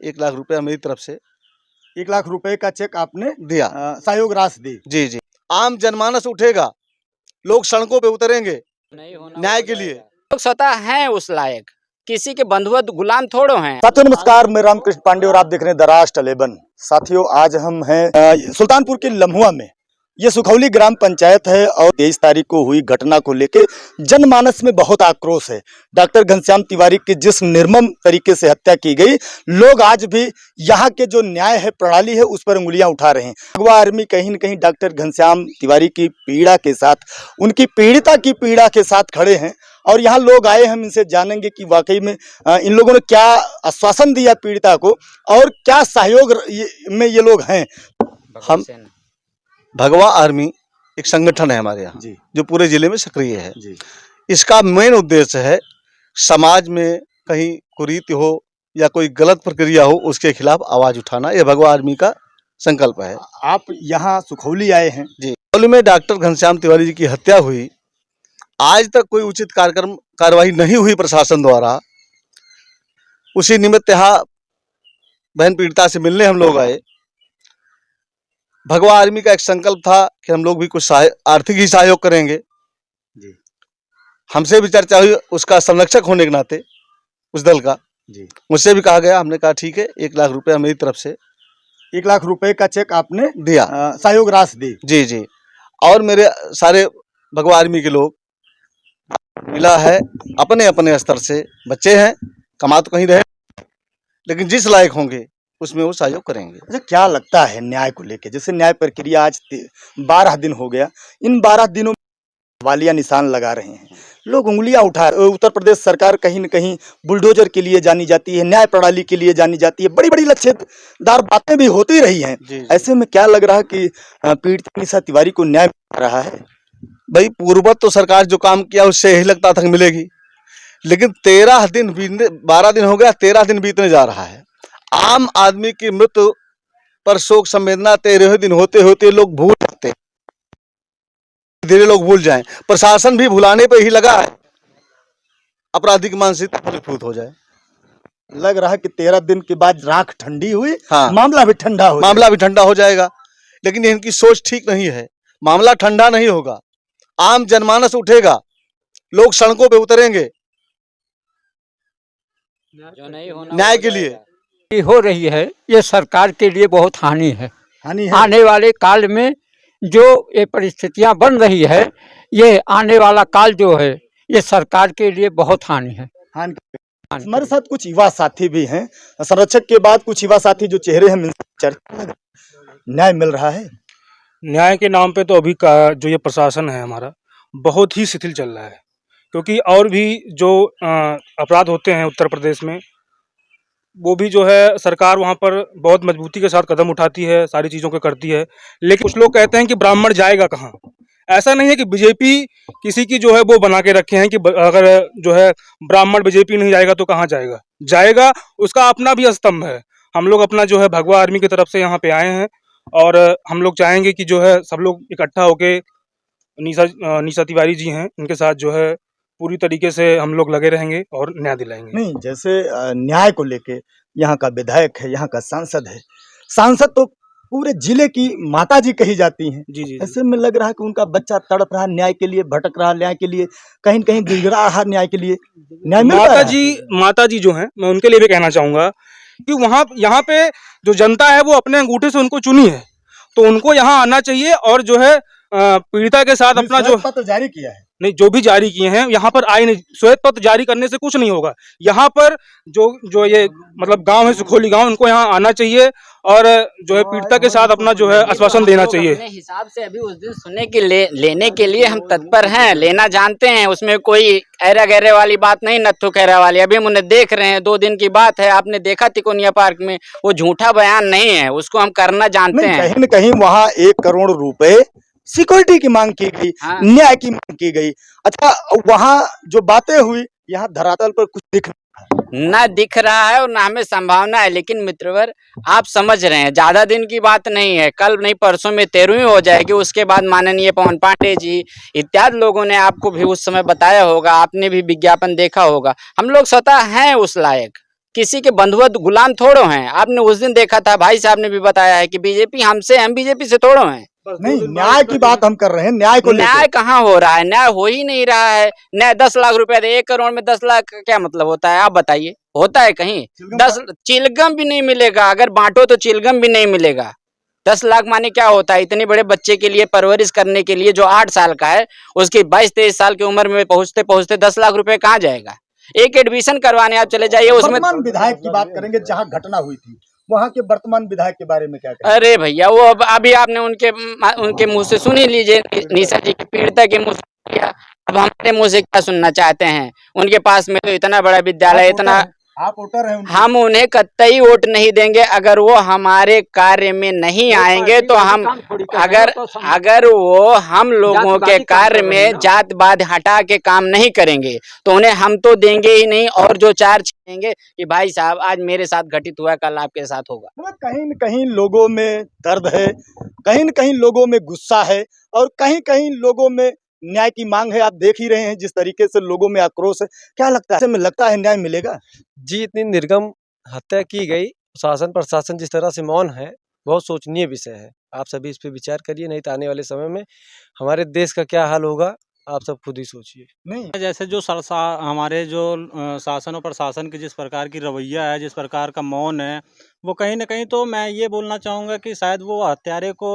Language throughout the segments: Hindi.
1 लाख रुपया मेरी तरफ से 1 लाख रुपए का चेक आपने दिया। सहयोग राशि दी। जी जी। आम जनमानस उठेगा, लोग सड़कों पे उतरेंगे न्याय के लिए। लोग स्वतः हैं उस लायक, किसी के बंधुआ गुलाम थोड़ो हैं। साथियों नमस्कार, मैं रामकृष्ण पांडे और आप देख रहे हैं दराज टलेबन। साथियों आज हम हैं सुल्तानपुर के लम्हुआ में। ये सुखौली ग्राम पंचायत है और 23 तारीख को हुई घटना को लेकर जनमानस में बहुत आक्रोश है। डॉक्टर घनश्याम तिवारी की जिस निर्मम तरीके से हत्या की गई, लोग आज भी यहाँ के जो न्याय है, प्रणाली है, उस पर उंगलियां उठा रहे हैं। भगवा आर्मी कहीं न कहीं डॉक्टर घनश्याम तिवारी की पीड़ा के साथ, उनकी पीड़िता की पीड़ा के साथ खड़े हैं। और यहाँ लोग आए, हम इनसे जानेंगे कि वाकई में इन लोगों ने क्या आश्वासन दिया पीड़िता को और क्या सहयोग में ये लोग हैं। हम भगवा आर्मी एक संगठन है हमारे यहाँ जो पूरे जिले में सक्रिय है जी। इसका मेन उद्देश्य है समाज में कहीं कुरीति हो या कोई गलत प्रक्रिया हो, उसके खिलाफ आवाज उठाना। यह भगवा आर्मी का संकल्प है। आप यहाँ सुखौली आए हैं जी। सुखौली में डॉक्टर घनश्याम तिवारी जी की हत्या हुई, आज तक कोई उचित कार्यवाही नहीं हुई प्रशासन द्वारा। उसी निमित्त यहाँ बहन पीड़िता से मिलने हम लोग आए। भगवा आर्मी का एक संकल्प था कि हम लोग भी कुछ आर्थिक ही सहयोग करेंगे जी। हमसे भी चर्चा हुई उसका संरक्षक होने के नाते उस दल का जी। मुझसे भी कहा गया, हमने कहा ठीक है, 1 लाख रुपया मेरी तरफ से 1 लाख रुपए का चेक आपने दिया, सहयोग राशि दी। जी जी। और मेरे सारे भगवा आर्मी के लोग मिला है, अपने अपने स्तर से बच्चे हैं, कमा तो कहीं रहे, लेकिन जिस लायक होंगे उसमें वो सहयोग करेंगे। अच्छा, क्या लगता है न्याय को लेके? जैसे न्याय प्रक्रिया आज 12 दिन हो गया, इन 12 दिनों में वालिया निशान लगा रहे हैं, लोग उंगलियां उठा रहे। उत्तर प्रदेश सरकार कहीं न कहीं बुलडोजर के लिए जानी जाती है, न्याय प्रणाली के लिए जानी जाती है, बड़ी बड़ी लच्छेदार बातें भी होती रही हैं। ऐसे में क्या लग रहा है कि पीड़िता निशा तिवारी को न्याय मिल रहा है? भाई पूर्ववत तो सरकार जो काम किया उससे यही लगता था कि मिलेगी, लेकिन 13 दिन बीतने, 12 दिन हो गया, 13 दिन बीतने जा रहा है। आम आदमी की मृत्यु पर शोक संवेदना 13 दिन होते होते लोग भूल जाते हैं, धीरे लोग भूल जाएं। प्रशासन भी भुलाने पे ही लगा है, आपराधिक मानसिकता परिफुत हो जाए। लग रहा है कि 13 दिन के बाद राख ठंडी हुई, हाँ, मामला भी ठंडा हो जाएगा। लेकिन इनकी सोच ठीक नहीं है, मामला ठंडा नहीं होगा, आम जनमानस उठेगा, लोग सड़कों पे उतरेंगे न्याय के लिए। हो रही है, ये सरकार के लिए बहुत हानि है। आने वाले काल में जो ये परिस्थितियां बन रही है, ये आने वाला काल जो है ये सरकार के लिए बहुत हानि है। हमारे साथ कुछ युवा साथी भी हैं, संरक्षक के बाद कुछ युवा साथी जो चेहरे हैं, न्याय मिल रहा है? न्याय के नाम पे तो अभी का जो ये प्रशासन है हमारा बहुत ही शिथिल चल रहा है, क्योंकि और भी जो अपराध होते हैं उत्तर प्रदेश में, वो भी जो है सरकार वहाँ पर बहुत मजबूती के साथ कदम उठाती है, सारी चीज़ों को करती है। लेकिन कुछ लोग कहते हैं कि ब्राह्मण जाएगा कहाँ। ऐसा नहीं है कि बीजेपी किसी की जो है वो बना के रखे हैं कि अगर जो है ब्राह्मण बीजेपी नहीं जाएगा तो कहाँ जाएगा, जाएगा, उसका अपना भी स्तंभ है। हम लोग अपना जो है भगवा आर्मी की तरफ से यहाँ पे आए हैं और हम लोग चाहेंगे कि जो है सब लोग इकट्ठा होके निशा तिवारी जी हैं, उनके साथ जो है पूरी तरीके से हम लोग लगे रहेंगे और न्याय दिलाएंगे। नहीं, जैसे न्याय को लेके यहाँ का विधायक है, यहाँ का सांसद है, सांसद तो पूरे जिले की माता जी कही जाती हैं। जी। ऐसे में लग रहा है कि उनका बच्चा तड़प रहा न्याय के लिए, भटक रहा न्याय के लिए, कहीं न कहीं गिर रहा न्याय के लिए। न्याय मिल रहा है? माता जी जो हैं, मैं उनके लिए भी कहना चाहूँगा कि वहाँ यहाँ पे जो जनता है वो अपने अंगूठे से उनको चुनी है, तो उनको यहाँ आना चाहिए और जो है पीड़िता के साथ अपना जो पत्र जारी किया है, नहीं, जो भी जारी किए हैं यहाँ पर आए नहीं। श्वेत पत्र जारी करने से कुछ नहीं होगा। यहाँ पर जो ये मतलब गांव है सुखौली गांव, उनको यहाँ आना चाहिए और जो है पीड़िता के साथ अपना जो है आश्वासन देना चाहिए। अपने हिसाब से अभी उस दिन सुनने के लेने के लिए हम तत्पर हैं, लेना जानते हैं, उसमें कोई ऐरा गहरे वाली बात नहीं, नत्थु कहरा वाली। अभी हम उन्हें देख रहे हैं, 2 दिन की बात है, आपने देखा तिकोनिया पार्क में, वो झूठा बयान नहीं है, उसको हम करना जानते हैं। कहीं न कहीं वहाँ 1 करोड़ रुपए सिक्योरिटी की मांग की गई, हाँ। न्याय की मांग की गई। अच्छा, वहाँ जो बातें हुई, यहाँ धरातल पर कुछ ना दिख रहा है और ना हमें संभावना है। लेकिन मित्रवर, आप समझ रहे हैं, ज्यादा दिन की बात नहीं है, कल नहीं परसों में 13वीं हो जाएगी। उसके बाद माननीय पवन पांडे जी इत्यादि लोगों ने आपको भी उस समय बताया होगा, आपने भी विज्ञापन देखा होगा। हम लोग स्वतः हैं उस लायक, किसी के बंधुआ गुलाम थोड़ो हैं। आपने उस दिन देखा था, भाई साहब ने भी बताया है कि बीजेपी हमसे, हम बीजेपी से थोड़ो हैं। नहीं, न्याय की बात हम कर रहे हैं, न्याय को न्याय लेकर। कहाँ हो रहा है? न्याय हो ही नहीं रहा है। न्याय 10 लाख रुपए दे, 1 करोड़ में 10 लाख का क्या मतलब होता है? आप बताइए, होता है कहीं? 10 चिलगम भी नहीं मिलेगा, अगर बांटो तो चिलगम भी नहीं मिलेगा। 10 लाख माने क्या होता है? इतने बड़े बच्चे के लिए परवरिश करने के लिए जो 8 साल का है, उसकी 22-23 साल की उम्र में पहुंचते पहुंचते 10 लाख रुपए कहाँ जाएगा? एक एडमिशन करवाने आप चले जाइए, उसमें वर्तमान विधायक की बात करेंगे, जहां घटना हुई थी वहां के वर्तमान विधायक के बारे में क्या कहेंगे? अरे भैया, वो अभी आपने उनके मुंह से सुन ही लीजिए, निशा जी के पीड़िता के मुंह से किया। अब हमारे मुंह से क्या सुनना चाहते हैं? उनके पास में तो इतना बड़ा विद्यालय, इतना, आप वोटर हैं उनके। हम उन्हें कतई वोट नहीं देंगे अगर वो हमारे कार्य में नहीं आएंगे। तो हम अगर वो हम लोगों के कार्य में जातवाद हटा के काम नहीं करेंगे तो उन्हें हम तो देंगे ही नहीं। और जो चार्ज करेंगे कि भाई साहब आज मेरे साथ घटित हुआ, कल आपके साथ होगा। मतलब कहीं न कहीं लोगों में दर्द है, कहीं न कहीं लोगों में गुस्सा है, और कहीं कहीं लोगों में न्याय की मांग है। आप देख ही रहे हैं जिस तरीके से लोगों में आक्रोश है। क्या लगता है, ऐसे में लगता है न्याय मिलेगा? जी, इतनी निर्गम हत्या की गई, शासन प्रशासन जिस तरह से मौन है, बहुत सोचनीय विषय है। आप सभी इस पे विचार करिए, नहीं तो आने वाले समय में हमारे देश का क्या हाल होगा, आप सब खुद ही सोचिए। नहीं, जैसे जो हमारे जो शासन और प्रशासन की जिस प्रकार की रवैया है, जिस प्रकार का मौन है, वो कहीं न कहीं, तो मैं ये बोलना चाहूँगा कि शायद वो हत्यारे को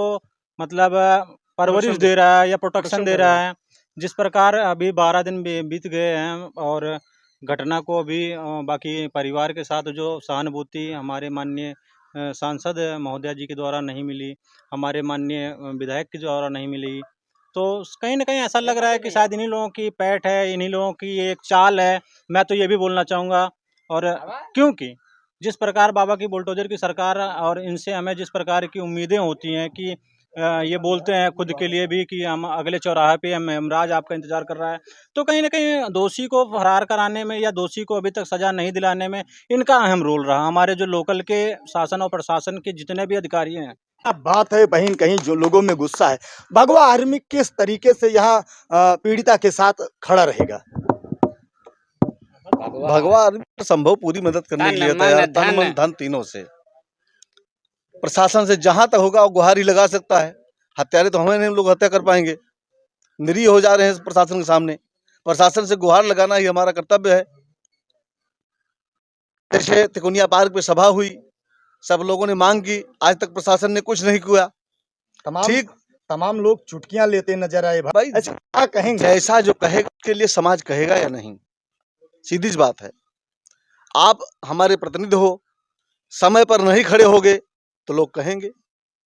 मतलब परवरिश दे रहा है या प्रोटेक्शन दे रहा है। जिस प्रकार अभी 12 दिन बीत गए हैं और घटना को अभी बाकी परिवार के साथ जो सहानुभूति हमारे माननीय सांसद महोदया जी के द्वारा नहीं मिली, हमारे माननीय विधायक के द्वारा नहीं मिली, तो कहीं न कहीं ऐसा लग रहा है कि शायद इन्हीं लोगों की पैठ है, इन्हीं लोगों की एक चाल है। मैं तो ये भी बोलना चाहूँगा। और क्योंकि जिस प्रकार बाबा की बुलडोज़र की सरकार, और इनसे हमें जिस प्रकार की उम्मीदें होती हैं कि ये बोलते हैं खुद के लिए भी कि हम अगले चौराहे पे यमराज आपका इंतज़ार कर रहा है। तो कहीं न कहीं दोषी को फरार कराने में या दोषी को अभी तक सज़ा नहीं दिलाने में इनका अहम रोल रहा। हमारे जो लोकल के शासन और प्रशासन के जितने भी अधिकारी हैं, अब बात है कहीं कहीं जो लोगों में गुस्सा है, भगवा आर्मी किस तरीके से यहाँ पीड़िता के साथ खड़ा रहेगा? भगवा आर्मी संभव पूरी मदद करने के लिए तन, तैयार, मन, तन धन। मन धन तीनों से। प्रशासन से जहां तक होगा वो गुहार ही लगा सकता है। हत्यारे तो हमें नहीं, हम लोग हत्या कर पाएंगे। निरीह हो जा रहे हैं प्रशासन के सामने। प्रशासन से गुहार लगाना ही हमारा कर्तव्य है। जैसे तिकोनिया पार्क पे सभा हुई, सब लोगों ने मांग की, आज तक प्रशासन ने कुछ नहीं किया। ठीक, तमाम लोग चुटकियां लेते नजर आए। भाई अच्छा, क्या कहेंगे? जैसा जो कहेगा उसके लिए समाज कहेगा या नहीं, सीधी सी बात है। आप हमारे प्रतिनिधि हो, समय पर नहीं खड़े होगे तो लोग कहेंगे,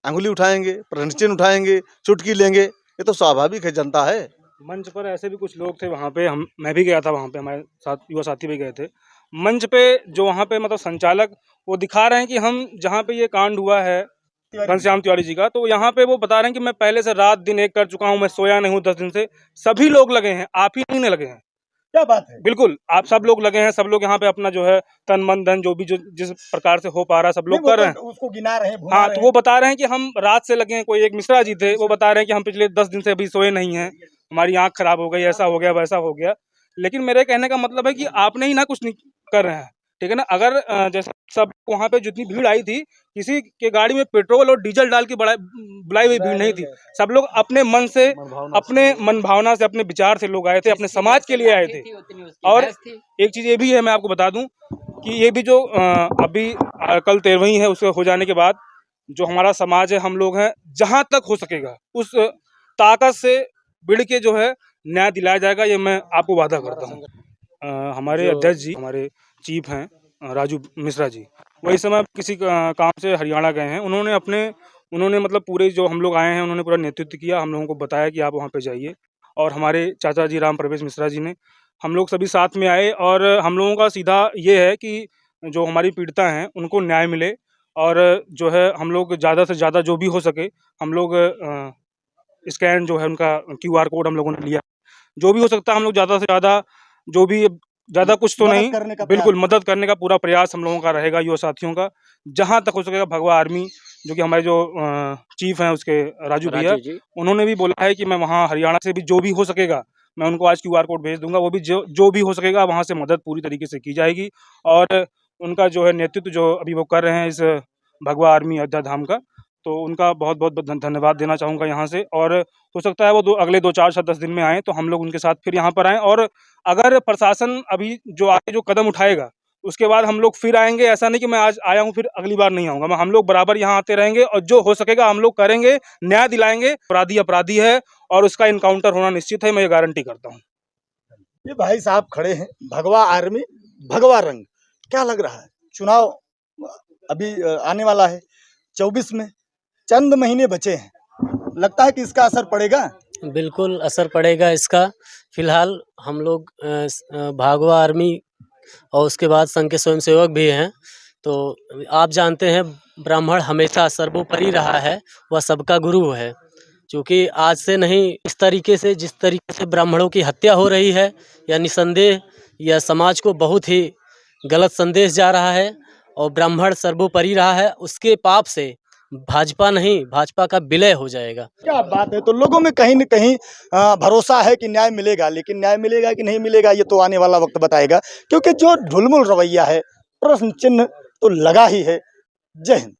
अंगुली उठाएंगे, प्रश्न उठाएंगे, चुटकी लेंगे। ये तो स्वाभाविक है, जनता है। मंच पर ऐसे भी कुछ लोग थे वहाँ पे, मैं भी गया था वहाँ पे, हमारे साथ युवा साथी भी गए थे। मंच पे जो वहाँ पे मतलब संचालक वो दिखा रहे हैं कि हम जहाँ पे ये कांड हुआ है घनश्याम तिवारी जी का, तो यहाँ पे वो बता रहे हैं कि मैं पहले से रात दिन एक कर चुका हूँ, मैं सोया नहीं हूँ 10 दिन से। सभी लोग लगे हैं, आप ही नहीं लगे हैं। क्या बात है? बिल्कुल, आप सब लोग लगे हैं, सब लोग यहाँ पे अपना जो है तन मन धन जो भी जो जिस प्रकार से हो पा रहा है सब लोग कर रहे हैं। उसको गिना रहे हैं, भुना हाँ, रहे तो हैं। वो बता रहे हैं कि हम रात से लगे हैं। कोई एक मिश्रा जी थे, वो बता रहे हैं कि हम पिछले 10 दिन से अभी सोए नहीं हैं, हमारी आंख खराब हो गई, ऐसा हो गया, वैसा हो गया। लेकिन मेरे कहने का मतलब है कि आपने ही ना कुछ नहीं कर रहे हैं, ठीक है ना। अगर जैसे सब वहाँ पे जितनी भीड़ आई थी, किसी के गाड़ी में पेट्रोल और डीजल डाल के बुलाई हुई भीड़ नहीं थी। सब लोग अपने मन से, अपने मन भावना से, अपने विचार से लोग आए थे, अपने समाज के लिए आए थे। और एक चीज़ ये भी है, मैं आपको बता दूं कि ये भी जो अभी कल 13वीं है, उसके हो जाने के बाद जो हमारा समाज है, हम लोग हैं, जहां तक हो सकेगा उस ताकत से भिड़ के जो है न्याय दिलाया जाएगा, ये मैं आपको वादा करता हूं। हमारे अध्यक्ष जी, हमारे चीफ हैं राजू मिश्रा जी, वही समय किसी काम से हरियाणा गए हैं। उन्होंने मतलब पूरे जो हम लोग आए हैं, उन्होंने पूरा नेतृत्व किया, हम लोगों को बताया कि आप वहाँ पे जाइए। और हमारे चाचा जी राम प्रवेश मिश्रा जी ने, हम लोग सभी साथ में आए। और हम लोगों का सीधा ये है कि जो हमारी पीड़िता हैं उनको न्याय मिले, और जो है हम लोग ज़्यादा से ज़्यादा जो भी हो सके, हम लोग स्कैन जो है उनका QR कोड हम लोगों ने लिया। जो भी हो सकता है हम लोग ज़्यादा से ज़्यादा, जो भी ज़्यादा कुछ तो नहीं, बिल्कुल मदद करने का पूरा प्रयास हम लोगों का रहेगा, युवा साथियों का, जहाँ तक हो सकेगा। भगवा आर्मी जो कि हमारे जो चीफ हैं उसके राजू भैया, उन्होंने भी बोला है कि मैं वहाँ हरियाणा से भी जो भी हो सकेगा मैं उनको आज QR कोड भेज दूंगा। वो भी जो भी हो सकेगा वहाँ से मदद पूरी तरीके से की जाएगी। और उनका जो है नेतृत्व जो अभी वो कर रहे हैं इस भगवा आर्मी अयोध्या धाम का, तो उनका बहुत बहुत धन्यवाद देना चाहूँगा यहाँ से। और हो सकता है वो अगले 2, 4, 10 दिन में आएँ तो हम लोग उनके साथ फिर यहाँ पर आएँ, और अगर प्रशासन अभी जो आगे जो कदम उठाएगा उसके बाद हम लोग फिर आएंगे। ऐसा नहीं कि मैं आज आया हूँ फिर अगली बार नहीं आऊँगा, हम लोग बराबर यहाँ आते रहेंगे और जो हो सकेगा हम लोग करेंगे, न्याय दिलाएंगे। अपराधी अपराधी है और उसका इनकाउंटर होना निश्चित है, मैं ये गारंटी करता हूँ। ये भाई साहब खड़े हैं, भगवा आर्मी भगवा रंग, क्या लग रहा है? चुनाव अभी आने वाला है 24 में, चंद महीने बचे हैं, लगता है कि इसका असर पड़ेगा? बिल्कुल असर पड़ेगा इसका। फिलहाल हम लोग भगवा आर्मी और उसके बाद संघ के स्वयंसेवक भी हैं, तो आप जानते हैं ब्राह्मण हमेशा सर्वोपरि रहा है, वह सबका गुरु है। क्योंकि आज से नहीं, इस तरीके से जिस तरीके से ब्राह्मणों की हत्या हो रही है, या निसंदेह यह समाज को बहुत ही गलत संदेश जा रहा है और ब्राह्मण सर्वोपरि रहा है, उसके पाप से भाजपा नहीं, भाजपा का विलय हो जाएगा। क्या बात है। तो लोगों में कहीं न कहीं भरोसा है कि न्याय मिलेगा, लेकिन न्याय मिलेगा कि नहीं मिलेगा ये तो आने वाला वक्त बताएगा, क्योंकि जो ढुलमुल रवैया है, प्रश्न चिन्ह तो लगा ही है। जय हिंद।